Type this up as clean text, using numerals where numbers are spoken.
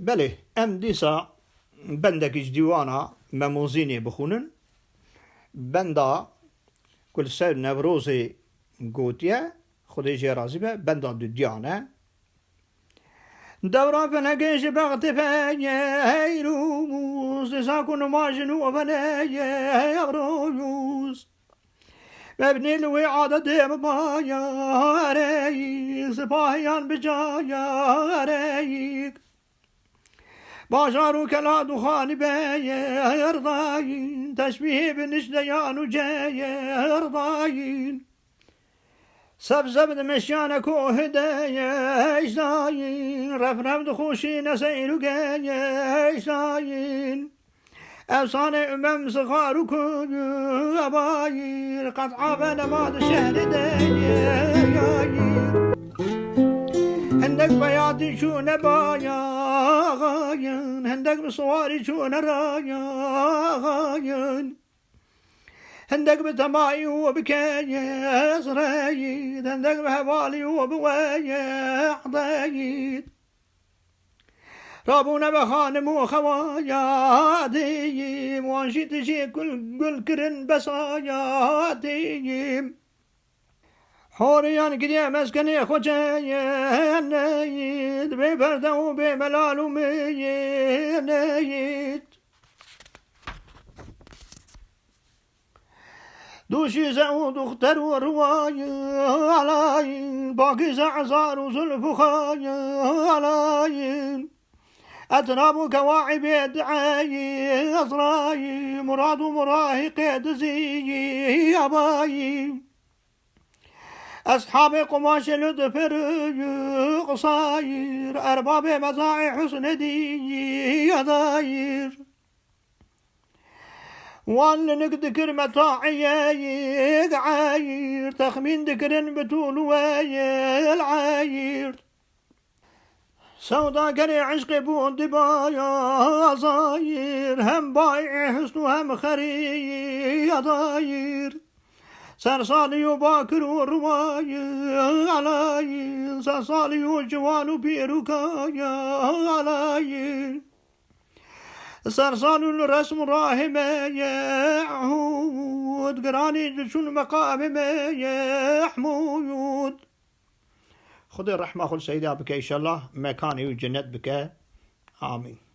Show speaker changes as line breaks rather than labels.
بله ام دیسا بندك ديوانا مموزيني بخونن بندا كل سر نوروزي قوتيا خدي جي رازي بندا دو ديانا دورا فنقش بغت فيروز ساكن ماجنو فنيا روز مبني الوعادة ديم بايا ريك سباهيان بجايا ريك باشارو كلا دخان بيا يرضاين تشبيه بنشديان وجايا يرضاين سبزب مشيانا كوهدايا اجداين رفرف دخوشين سيرو جايا اجداين أوصان أمم صغار كل أباير قد عابنا ماد شهر داير هندك بياضي شو نبايا غاين هندك بصواري شو نرايا غاين هندك بتماي وبكايا صرايد هندك بهوالي وبوايا عضايد رابونا بخانم وخوايا ديم وانشي تجي كل كرن بسايا ديم حوريان قديم مسكني خوجايا نايد ببردة وبملال ومينايد دوشي زعود اختر وروايا علاين باقي زعزار وزلف خايا علاين أتراب كواعب يدعي أصراي مراد مراهق يدزي أباي أصحاب قماش لدفر قصاير أرباب مزاعي حسن دي يداير وان نقدكر متاعي عاير تخمين ذكر بتول واي العاير سودا قري عشق بون دبايا صاير هم بايع حسن هم خري ضاير سرصالي وباكر والرواية علاير سرصالي والجوان بيركايا علاير سرصال الرسم راهم يعود قراني جشون مقام يحمود خذ الرحمة خذ سيدها بك إن شاء الله مكاني وجنت بك آمين.